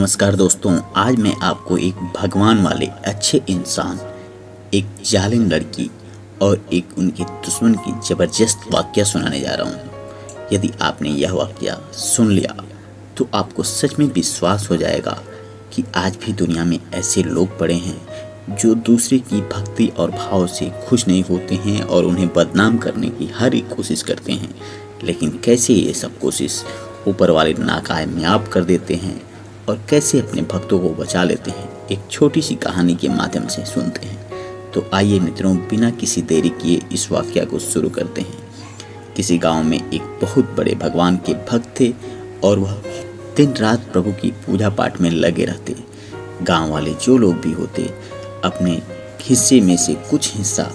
नमस्कार दोस्तों, आज मैं आपको एक भगवान वाले अच्छे इंसान, एक जालिम लड़की और एक उनके दुश्मन की ज़बरदस्त वाक़या सुनाने जा रहा हूँ। यदि आपने यह वाक़या सुन लिया तो आपको सच में विश्वास हो जाएगा कि आज भी दुनिया में ऐसे लोग पड़े हैं जो दूसरे की भक्ति और भाव से खुश नहीं होते हैं और उन्हें बदनाम करने की हर एक कोशिश करते हैं। लेकिन कैसे ये सब कोशिश ऊपर वाले नाकामयाब कर देते हैं और कैसे अपने भक्तों को बचा लेते हैं, एक छोटी सी कहानी के माध्यम से सुनते हैं। तो आइए मित्रों, बिना किसी देरी किए इस वाक़या को शुरू करते हैं। किसी गांव में एक बहुत बड़े भगवान के भक्त थे और वह दिन रात प्रभु की पूजा पाठ में लगे रहते। गांव वाले जो लोग भी होते अपने हिस्से में से कुछ हिस्सा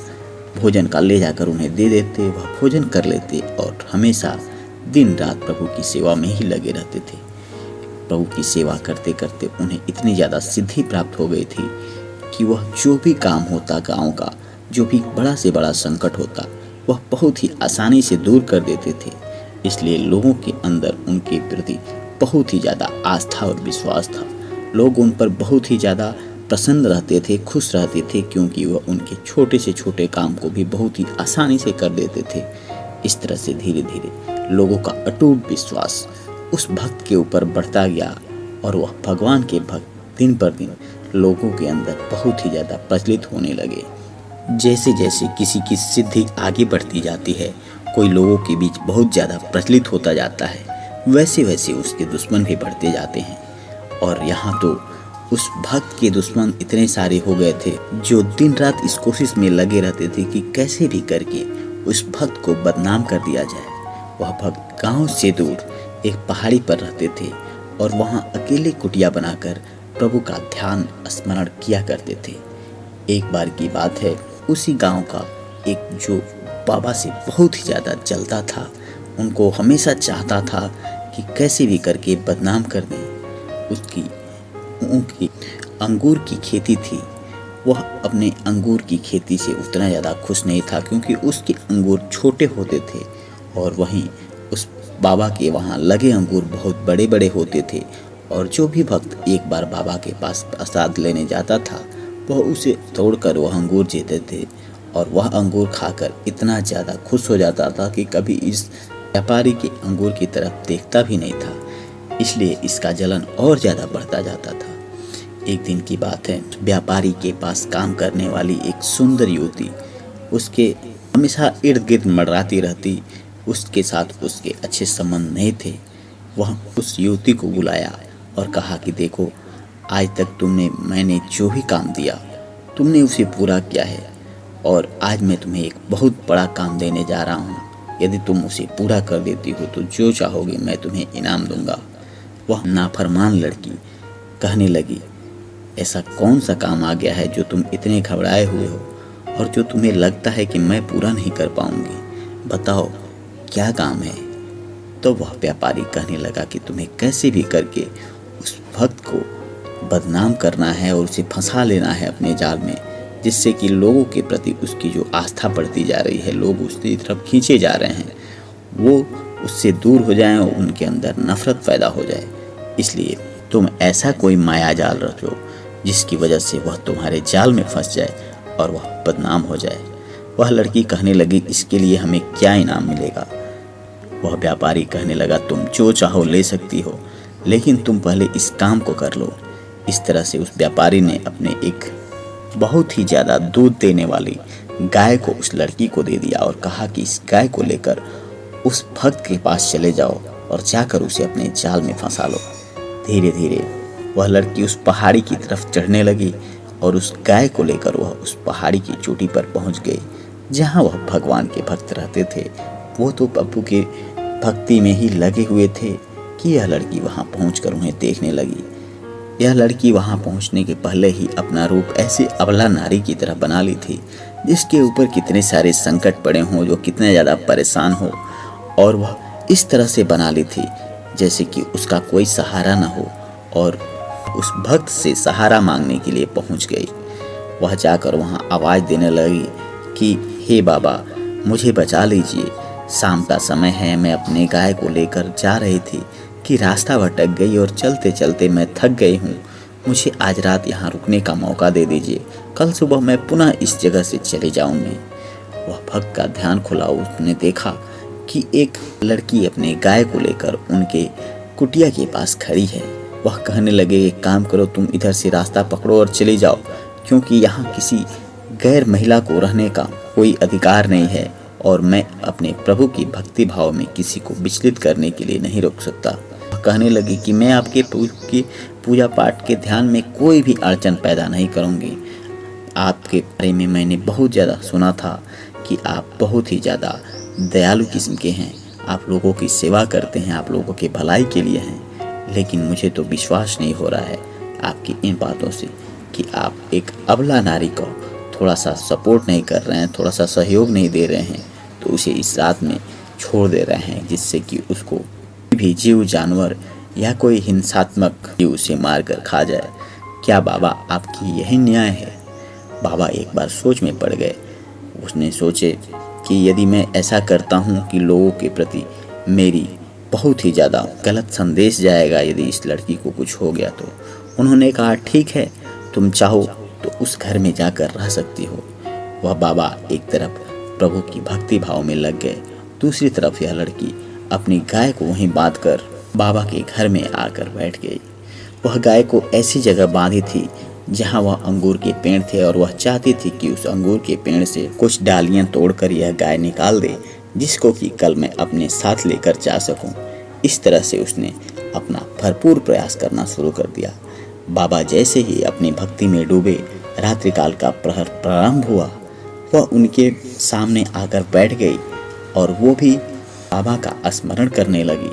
भोजन का ले जाकर उन्हें दे देते, वह भोजन कर लेते और हमेशा दिन रात प्रभु की सेवा में ही लगे रहते थे। प्रभु की सेवा करते करते उन्हें इतनी ज़्यादा सिद्धि प्राप्त हो गई थी कि वह जो भी काम होता, गांव का जो भी बड़ा से बड़ा संकट होता, वह बहुत ही आसानी से दूर कर देते थे। इसलिए लोगों के अंदर उनके प्रति बहुत ही ज़्यादा आस्था और विश्वास था। लोग उन पर बहुत ही ज़्यादा प्रसन्न रहते थे, खुश रहते थे, क्योंकि वह उनके छोटे से छोटे काम को भी बहुत ही आसानी से कर देते थे। इस तरह से धीरे धीरे लोगों का अटूट विश्वास उस भक्त के ऊपर बढ़ता गया और वह भगवान के भक्त दिन पर दिन लोगों के अंदर बहुत ही ज़्यादा प्रचलित होने लगे। जैसे जैसे किसी की सिद्धि आगे बढ़ती जाती है, कोई लोगों के बीच बहुत ज़्यादा प्रचलित होता जाता है, वैसे वैसे उसके दुश्मन भी बढ़ते जाते हैं। और यहाँ तो उस भक्त के दुश्मन इतने सारे हो गए थे जो दिन रात इस कोशिश में लगे रहते थे कि कैसे भी करके उस भक्त को बदनाम कर दिया जाए। वह भक्त गांव से दूर एक पहाड़ी पर रहते थे और वहां अकेले कुटिया बनाकर प्रभु का ध्यान स्मरण किया करते थे। एक बार की बात है, उसी गांव का एक जो बाबा से बहुत ही ज़्यादा जलता था, उनको हमेशा चाहता था कि कैसे भी करके बदनाम कर दें। उनकी अंगूर की खेती थी, वह अपने अंगूर की खेती से उतना ज़्यादा खुश नहीं था क्योंकि उसके अंगूर छोटे होते थे और वहीं उस बाबा के वहाँ लगे अंगूर बहुत बड़े बड़े होते थे। और जो भी भक्त एक बार बाबा के पास प्रसाद लेने जाता था, वह उसे तोड़कर वह अंगूर देते थे और वह अंगूर खाकर इतना ज़्यादा खुश हो जाता था कि कभी इस व्यापारी के अंगूर की तरफ देखता भी नहीं था। इसलिए इसका जलन और ज़्यादा बढ़ता जाता था। एक दिन की बात है, व्यापारी के पास काम करने वाली एक सुंदर युवती उसके हमेशा इर्द गिर्द मंडराती रहती। उसके साथ उसके अच्छे संबंध नहीं थे। वह उस युवती को बुलाया और कहा कि देखो, आज तक मैंने जो भी काम दिया तुमने उसे पूरा किया है और आज मैं तुम्हें एक बहुत बड़ा काम देने जा रहा हूँ। यदि तुम उसे पूरा कर देती हो तो जो चाहोगे मैं तुम्हें इनाम दूंगा। वह नाफरमान लड़की कहने लगी, ऐसा कौन सा काम आ गया है जो तुम इतने घबराए हुए हो और जो तुम्हें लगता है कि मैं पूरा नहीं कर पाऊंगी? बताओ क्या काम है? तो वह व्यापारी कहने लगा कि तुम्हें कैसे भी करके उस भक्त को बदनाम करना है और उसे फंसा लेना है अपने जाल में, जिससे कि लोगों के प्रति उसकी जो आस्था बढ़ती जा रही है, लोग उसकी तरफ खींचे जा रहे हैं, वो उससे दूर हो जाएं और उनके अंदर नफरत पैदा हो जाए। इसलिए तुम ऐसा कोई माया जाल रचो जिसकी वजह से वह तुम्हारे जाल में फंस जाए और वह बदनाम हो जाए। वह लड़की कहने लगी, इसके लिए हमें क्या इनाम मिलेगा? वह व्यापारी कहने लगा, तुम जो चाहो ले सकती हो, लेकिन तुम पहले इस काम को कर लो। इस तरह से उस व्यापारी ने अपने एक बहुत ही ज़्यादा दूध देने वाली गाय को उस लड़की को दे दिया और कहा कि इस गाय को लेकर उस भक्त के पास चले जाओ और जाकर उसे अपने जाल में फंसा लो। धीरे धीरे वह लड़की उस पहाड़ी की तरफ चढ़ने लगी और उस गाय को लेकर वह उस पहाड़ी की चोटी पर पहुंच गई जहां वह भगवान के भक्त रहते थे। वो तो प्रभु के भक्ति में ही लगे हुए थे कि यह लड़की वहां पहुंचकर उन्हें देखने लगी। यह लड़की वहां पहुंचने के पहले ही अपना रूप ऐसे अबला नारी की तरह बना ली थी जिसके ऊपर कितने सारे संकट पड़े हों, जो कितने ज़्यादा परेशान हो, और वह इस तरह से बना ली थी जैसे कि उसका कोई सहारा न हो और उस भक्त से सहारा मांगने के लिए पहुंच गई। वह जाकर वहां आवाज़ देने लगी कि हे बाबा, मुझे बचा लीजिए, शाम का समय है, मैं अपने गाय को लेकर जा रही थी, कि रास्ता भटक गई और चलते चलते मैं थक गई हूँ। मुझे आज रात यहाँ रुकने का मौका दे दीजिए, कल सुबह मैं पुनः इस जगह से चले जाऊँगी। वह भक्त का ध्यान खुला। उसने देखा कि एक लड़की अपने गाय को लेकर उनके कुटिया के पास खड़ी है। वह कहने लगे, एक काम करो, तुम इधर से रास्ता पकड़ो और चले जाओ, क्योंकि यहाँ किसी गैर महिला को रहने का कोई अधिकार नहीं है और मैं अपने प्रभु की भक्ति भाव में किसी को विचलित करने के लिए नहीं रोक सकता। वह कहने लगी कि मैं आपके पूजा पाठ के ध्यान में कोई भी अड़चन पैदा नहीं करूँगी। आपके बारे में मैंने बहुत ज़्यादा सुना था कि आप बहुत ही ज़्यादा दयालु किस्म के हैं, आप लोगों की सेवा करते हैं, आप लोगों के भलाई के लिए हैं, लेकिन मुझे तो विश्वास नहीं हो रहा है आपकी इन बातों से कि आप एक अबला नारी को थोड़ा सा सपोर्ट नहीं कर रहे हैं, थोड़ा सा सहयोग नहीं दे रहे हैं, तो उसे इस रात में छोड़ दे रहे हैं, जिससे कि उसको भी जीव जानवर या कोई हिंसात्मक जीव उसे मार कर खा जाए। क्या बाबा आपकी यही न्याय है? बाबा एक बार सोच में पड़ गए। उसने सोचे कि यदि मैं ऐसा करता हूँ कि लोगों के प्रति मेरी बहुत ही ज़्यादा गलत संदेश जाएगा, यदि इस लड़की को कुछ हो गया तो। उन्होंने कहा, ठीक है, तुम चाहो तो उस घर में जाकर रह सकती हो। वह बाबा एक तरफ प्रभु की भक्ति भाव में लग गए, दूसरी तरफ यह लड़की अपनी गाय को वहीं बांधकर बाबा के घर में आकर बैठ गई। वह गाय को ऐसी जगह बांधी थी जहां वह अंगूर के पेड़ थे और वह चाहती थी कि उस अंगूर के पेड़ से कुछ डालियां तोड़कर यह गाय निकाल दे, जिसको कि कल मैं अपने साथ लेकर जा सकूं। इस तरह से उसने अपना भरपूर प्रयास करना शुरू कर दिया। बाबा जैसे ही अपनी भक्ति में डूबे, रात्रिकाल का प्रहर प्रारंभ हुआ। वह उनके सामने आकर बैठ गई और वो भी बाबा का स्मरण करने लगी।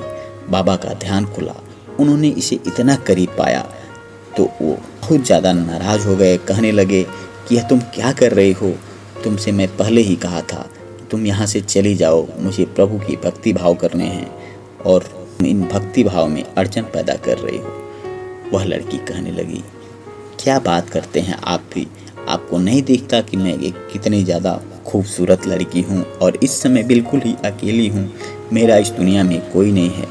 बाबा का ध्यान खुला। उन्होंने इसे इतना करीब पाया तो वो बहुत ज़्यादा नाराज़ हो गए। कहने लगे कि यह तुम क्या कर रही हो? तुमसे मैं पहले ही कहा था तुम यहाँ से चली जाओ, मुझे प्रभु की भक्ति भाव करने हैं और तुम इन भक्ति भाव में अड़चन पैदा कर रही हो। वह लड़की कहने लगी, क्या बात करते हैं आप भी? आपको नहीं दिखता कि मैं एक कितनी ज़्यादा खूबसूरत लड़की हूँ और इस समय बिल्कुल ही अकेली हूँ, मेरा इस दुनिया में कोई नहीं है।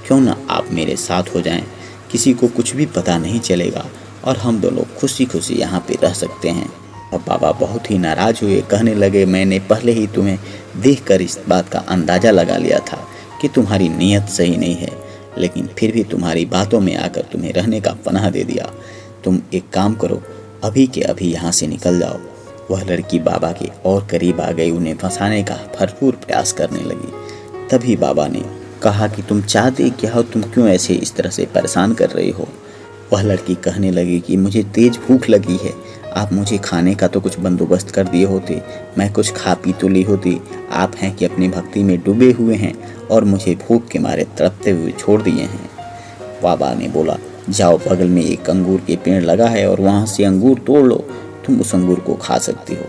क्यों ना आप मेरे साथ हो जाएं, किसी को कुछ भी पता नहीं चलेगा और हम दोनों खुशी खुशी यहाँ पे रह सकते हैं। अब बाबा बहुत ही नाराज़ हुए। कहने लगे, मैंने पहले ही तुम्हें देखकर इस बात का अंदाज़ा लगा लिया था कि तुम्हारी नीयत सही नहीं है, लेकिन फिर भी तुम्हारी बातों में आकर तुम्हें रहने का पनाह दे दिया। तुम एक काम करो, अभी के अभी यहाँ से निकल जाओ। वह लड़की बाबा के और करीब आ गई, उन्हें फंसाने का भरपूर प्रयास करने लगी। तभी बाबा ने कहा कि तुम चाहते क्या हो, तुम क्यों ऐसे इस तरह से परेशान कर रही हो? वह लड़की कहने लगी कि मुझे तेज भूख लगी है, आप मुझे खाने का तो कुछ बंदोबस्त कर दिए होते, मैं कुछ खा पी तो ली होती। आप हैं कि अपनी भक्ति में डूबे हुए हैं और मुझे भूख के मारे तड़पते हुए छोड़ दिए हैं। बाबा ने बोला, जाओ, बगल में एक अंगूर के पेड़ लगा है और वहाँ से अंगूर तोड़ लो, तुम उस अंगूर को खा सकती हो।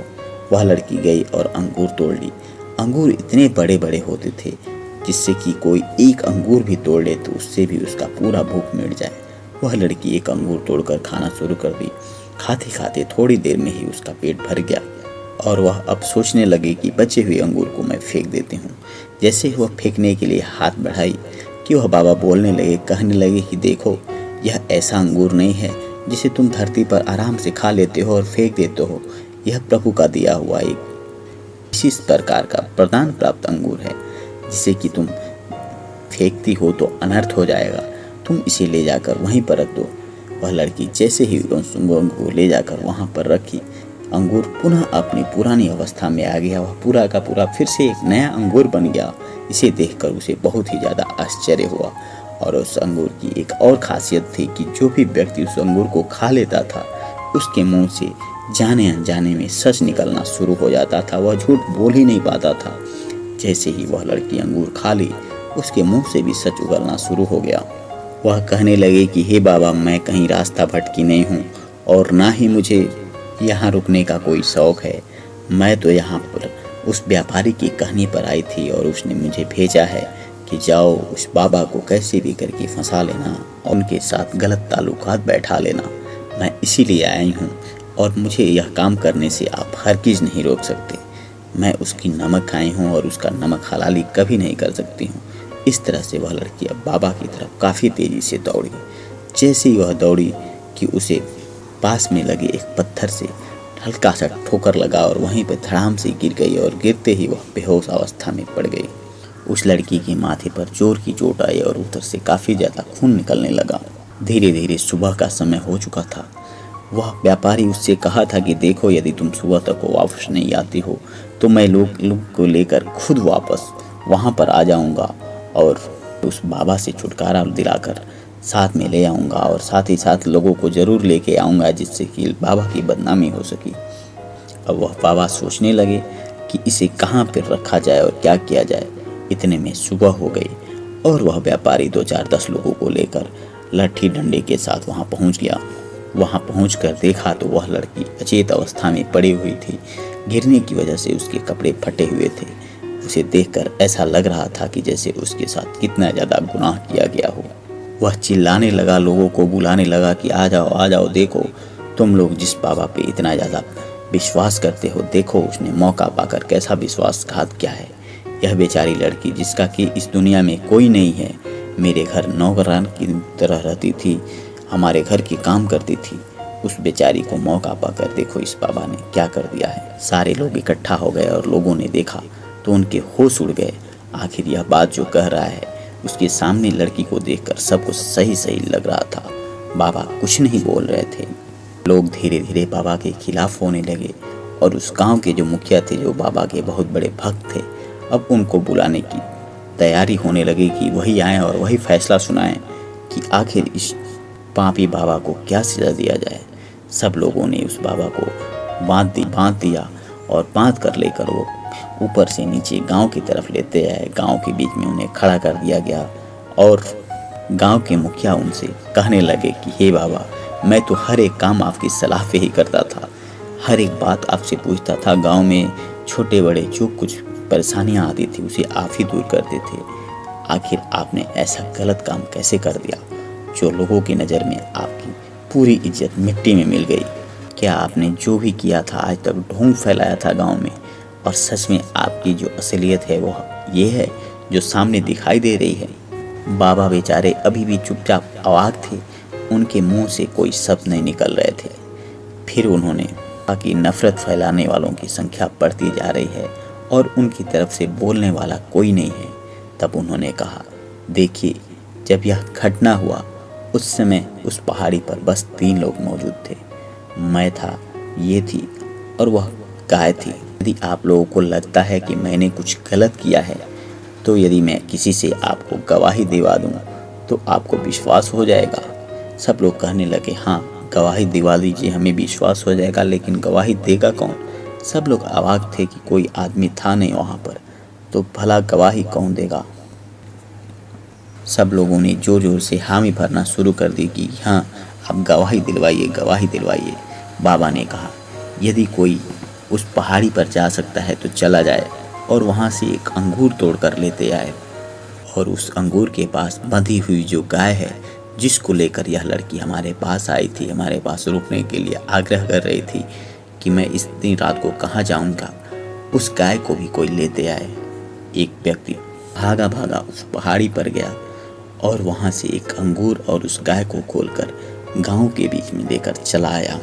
वह लड़की गई और अंगूर तोड़ ली। अंगूर इतने बड़े बड़े होते थे जिससे कि कोई एक अंगूर भी तोड़ ले तो उससे भी उसका पूरा भूख मिट जाए। वह लड़की एक अंगूर तोड़कर खाना शुरू कर दी। खाते खाते थोड़ी देर में ही उसका पेट भर गया और वह अब सोचने लगी कि बचे हुए अंगूर को मैं फेंक देती हूँ। जैसे ही वह फेंकने के लिए हाथ बढ़ाई कि वह बाबा बोलने लगे, कहने लगे कि देखो, यह ऐसा अंगूर नहीं है जिसे तुम धरती पर आराम से खा लेते हो और फेंक देते हो। यह प्रभु का दिया हुआ एक विशेष प्रकार का वरदान प्राप्त अंगूर है, जिसे कि तुम फेंकती हो तो अनर्थ हो जाएगा। तुम इसे ले जाकर वहीं पर रख दो। वह लड़की जैसे ही उस अंगूर को ले जाकर वहाँ पर रखी, अंगूर पुनः अपनी पुरानी अवस्था में आ गया। वह पूरा का पूरा फिर से एक नया अंगूर बन गया। इसे देखकर उसे बहुत ही ज़्यादा आश्चर्य हुआ। और उस अंगूर की एक और खासियत थी कि जो भी व्यक्ति उस अंगूर को खा लेता था, उसके मुंह से जाने अनजाने में सच निकलना शुरू हो जाता था। वह झूठ बोल ही नहीं पाता था। जैसे ही वह लड़की अंगूर खा ली, उसके मुंह से भी सच उगलना शुरू हो गया। वह कहने लगे कि हे बाबा, मैं कहीं रास्ता भटकी नहीं हूँ और ना ही मुझे यहाँ रुकने का कोई शौक़ है। मैं तो यहाँ पर उस व्यापारी की कहानी पर आई थी और उसने मुझे भेजा है कि जाओ, उस बाबा को कैसे भी करके फंसा लेना और उनके साथ गलत ताल्लुकात बैठा लेना। मैं इसीलिए आई हूँ और मुझे यह काम करने से आप हरगिज़ नहीं रोक सकते। मैं उसकी नमक खाई हूँ और उसका नमक हलाली कभी नहीं कर सकती हूँ, इस तरह से वह लड़की अब बाबा की तरफ काफ़ी तेज़ी से दौड़ी। जैसे ही वह दौड़ी कि उसे पास में लगे एक पत्थर से हल्का सा ठोकर लगा और वहीं पर धड़ाम से गिर गई और गिरते ही वह बेहोश अवस्था में पड़ गई। उस लड़की के माथे पर जोर की चोट आई और उधर से काफ़ी ज़्यादा खून निकलने लगा। धीरे धीरे सुबह का समय हो चुका था। वह व्यापारी उससे कहा था कि देखो, यदि तुम सुबह तक वापस नहीं आती हो तो मैं लोग को लेकर खुद वापस वहाँ पर आ जाऊँगा और उस बाबा से छुटकारा दिलाकर साथ में ले आऊँगा और साथ ही साथ लोगों को ज़रूर लेके आऊँगा, जिससे कि बाबा की बदनामी हो सकी। अब वह बाबा सोचने लगे कि इसे कहाँ पर रखा जाए और क्या किया जाए। इतने में सुबह हो गई और वह व्यापारी 2-4-10 लोगों को लेकर लाठी डंडे के साथ वहाँ पहुँच गया। वहाँ पहुँचकर देखा तो वह लड़की अचेत अवस्था में पड़ी हुई थी। गिरने की वजह से उसके कपड़े फटे हुए थे। उसे देखकर ऐसा लग रहा था कि जैसे उसके साथ कितना ज़्यादा गुनाह किया गया हो। वह चिल्लाने लगा, लोगों को बुलाने लगा कि आ जाओ, देखो तुम लोग जिस बाबा पे इतना ज़्यादा विश्वास करते हो, देखो उसने मौका पाकर कैसा विश्वासघात किया है। यह बेचारी लड़की जिसका कि इस दुनिया में कोई नहीं है, मेरे घर नौकरान की तरह रहती थी, हमारे घर की काम करती थी, उस बेचारी को मौका पाकर देखो इस बाबा ने क्या कर दिया है। सारे लोग इकट्ठा हो गए और लोगों ने देखा तो उनके होश उड़ गए। आखिर यह बात जो कह रहा है, उसके सामने लड़की को देखकर सब कुछ सही सही लग रहा था। बाबा कुछ नहीं बोल रहे थे। लोग धीरे धीरे बाबा के खिलाफ होने लगे और उस गांव के जो मुखिया थे, जो बाबा के बहुत बड़े भक्त थे, अब उनको बुलाने की तैयारी होने लगी कि वही आए और वही फैसला सुनाएं कि आखिर इस पापी बाबा को क्या सजा दिया जाए। सब लोगों ने उस बाबा को बांध दिया और बांध कर लेकर वो ऊपर से नीचे गांव की तरफ लेते आए। गांव के बीच में उन्हें खड़ा कर दिया गया और गांव के मुखिया उनसे कहने लगे कि हे बाबा, मैं तो हर एक काम आपकी सलाह पे ही करता था, हर एक बात आपसे पूछता था। गांव में छोटे बड़े जो कुछ परेशानियां आती थी उसे आप ही दूर करते थे। आखिर आपने ऐसा गलत काम कैसे कर दिया जो लोगों की नज़र में आपकी पूरी इज्जत मिट्टी में मिल गई? क्या आपने जो भी किया था आज तक ढोंग फैलाया था गांव में, और सच में आपकी जो असलियत है वो ये है जो सामने दिखाई दे रही है? बाबा बेचारे अभी भी चुपचाप अवाक थे, उनके मुंह से कोई शब्द नहीं निकल रहे थे। फिर उन्होंने कहा कि नफरत फैलाने वालों की संख्या बढ़ती जा रही है और उनकी तरफ से बोलने वाला कोई नहीं है। तब उन्होंने कहा, देखिए, जब यह घटना हुआ उस समय उस पहाड़ी पर बस 3 लोग मौजूद थे। मैं था, ये थी और वह गाय थी। यदि आप लोगों को लगता है कि मैंने कुछ गलत किया है तो यदि मैं किसी से आपको गवाही दिवा दूं तो आपको विश्वास हो जाएगा। सब लोग कहने लगे, हाँ गवाही दिवा दीजिए, हमें विश्वास हो जाएगा, लेकिन गवाही देगा कौन? सब लोग अवाक थे कि कोई आदमी था नहीं वहाँ पर, तो भला गवाही कौन देगा? सब लोगों ने जोर जोर से हामी भरना शुरू कर दी कि हाँ आप गवाही दिलवाइए, गवाही दिलवाइए। बाबा ने कहा, यदि कोई उस पहाड़ी पर जा सकता है तो चला जाए और वहाँ से एक अंगूर तोड़ कर लेते आए और उस अंगूर के पास बंधी हुई जो गाय है, जिसको लेकर यह लड़की हमारे पास आई थी, हमारे पास रुकने के लिए आग्रह कर रही थी कि मैं इतनी रात को कहाँ जाऊँगा, उस गाय को भी कोई लेते आए। एक व्यक्ति भागा भागा उस पहाड़ी पर गया और वहाँ से एक अंगूर और उस गाय को खोलकर गांव के बीच में लेकर चला आया।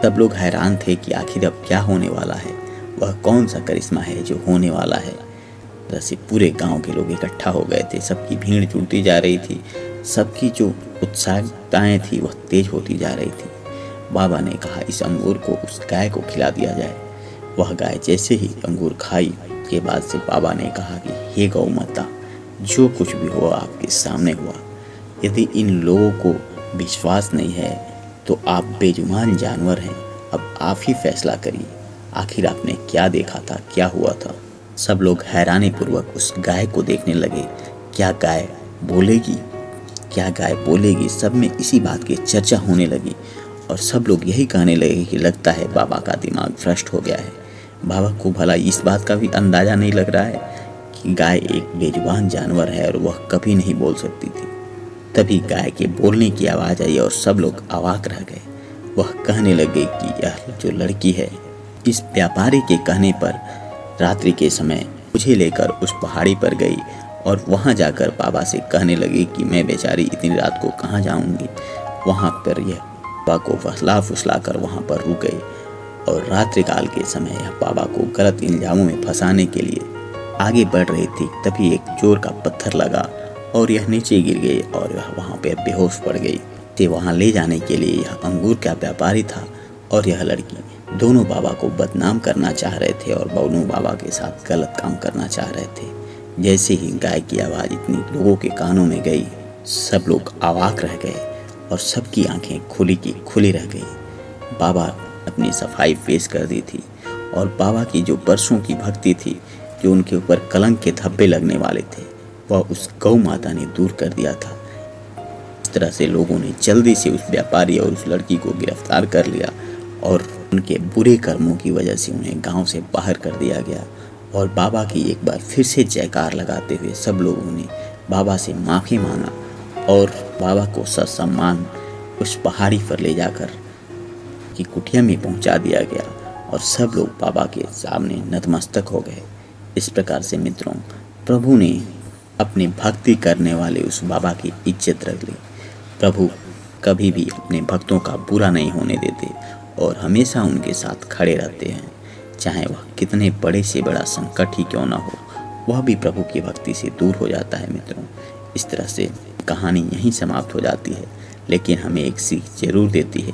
सब लोग हैरान थे कि आखिर अब क्या होने वाला है, वह कौन सा करिश्मा है जो होने वाला है। जैसे पूरे गांव के लोग इकट्ठा हो गए थे, सबकी भीड़ जुड़ती जा रही थी, सबकी जो उत्साहताएँ थी वह तेज होती जा रही थी। बाबा ने कहा, इस अंगूर को उस गाय को खिला दिया जाए। वह गाय जैसे ही अंगूर खाई के बाद से बाबा ने कहा कि हे गौ माता, जो कुछ भी हुआ आपके सामने हुआ। यदि इन लोगों को विश्वास नहीं है तो आप बेजुबान जानवर हैं। अब आप ही फैसला करिए, आखिर आपने क्या देखा था, क्या हुआ था? सब लोग हैरानी पूर्वक उस गाय को देखने लगे। क्या गाय बोलेगी, क्या गाय बोलेगी? सब में इसी बात की चर्चा होने लगी और सब लोग यही कहने लगे कि लगता है बाबा का दिमाग भ्रष्ट हो गया है। बाबा को भला इस बात का भी अंदाज़ा नहीं लग रहा है कि गाय एक बेजुबान जानवर है और वह कभी नहीं बोल सकती थी। तभी गाय के बोलने की आवाज़ आई और सब लोग अवाक रह गए। वह कहने लगे कि यह जो लड़की है, इस व्यापारी के कहने पर रात्रि के समय मुझे लेकर उस पहाड़ी पर गई और वहाँ जाकर बाबा से कहने लगी कि मैं बेचारी इतनी रात को कहाँ जाऊँगी। वहाँ पर यह बाबा को फसला फुसला कर वहाँ पर रुक गई और रात्रि काल के समय यह बाबा को गलत इल्जामों में फंसाने के लिए आगे बढ़ रही थी। तभी एक जोर का पत्थर लगा और यह नीचे गिर गई और यह वहाँ पे बेहोश पड़ गई। ते वहाँ ले जाने के लिए यह अंगूर का व्यापारी था और यह लड़की दोनों बाबा को बदनाम करना चाह रहे थे और दोनों बाबा के साथ गलत काम करना चाह रहे थे। जैसे ही गाय की आवाज़ इतनी लोगों के कानों में गई, सब लोग अवाक रह गए और सबकी आंखें खुली की खुली रह गई। बाबा अपनी सफाई पेश कर दी थी और बाबा की जो बरसों की भक्ति थी, जो उनके ऊपर कलंक के धब्बे लगने वाले थे, वह उस गौ माता ने दूर कर दिया था। इस तरह से लोगों ने जल्दी से उस व्यापारी और उस लड़की को गिरफ्तार कर लिया और उनके बुरे कर्मों की वजह से उन्हें गांव से बाहर कर दिया गया। और बाबा की एक बार फिर से जयकार लगाते हुए सब लोगों ने बाबा से माफ़ी मांगा और बाबा को ससम्मान उस पहाड़ी पर ले जाकर की कुटिया में पहुंचा दिया गया और सब लोग बाबा के सामने नतमस्तक हो गए। इस प्रकार से मित्रों, प्रभु ने अपने भक्ति करने वाले उस बाबा की इज्जत रख ली। प्रभु कभी भी अपने भक्तों का बुरा नहीं होने देते और हमेशा उनके साथ खड़े रहते हैं। चाहे वह कितने बड़े से बड़ा संकट ही क्यों ना हो, वह भी प्रभु की भक्ति से दूर हो जाता है। मित्रों, इस तरह से कहानी यहीं समाप्त हो जाती है, लेकिन हमें एक सीख जरूर देती है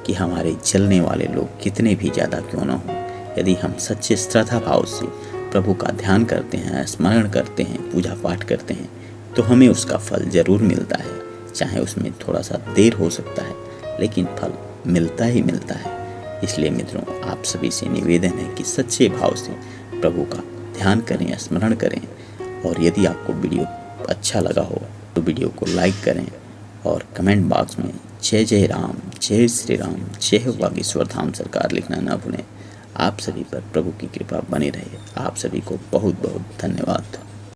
कि हमारे जलने वाले लोग कितने भी ज़्यादा क्यों ना हो, यदि हम सच्चे श्रद्धा भाव से प्रभु का ध्यान करते हैं, स्मरण करते हैं, पूजा पाठ करते हैं, तो हमें उसका फल जरूर मिलता है। चाहे उसमें थोड़ा सा देर हो सकता है, लेकिन फल मिलता ही मिलता है। इसलिए मित्रों, आप सभी से निवेदन है कि सच्चे भाव से प्रभु का ध्यान करें, स्मरण करें। और यदि आपको वीडियो अच्छा लगा हो तो वीडियो को लाइक करें और कमेंट बॉक्स में जय जय राम, जय श्री राम, जय बागेश्वर धाम सरकार लिखना ना भूलें। आप सभी पर प्रभु की कृपा बनी रहे। आप सभी को बहुत बहुत धन्यवाद।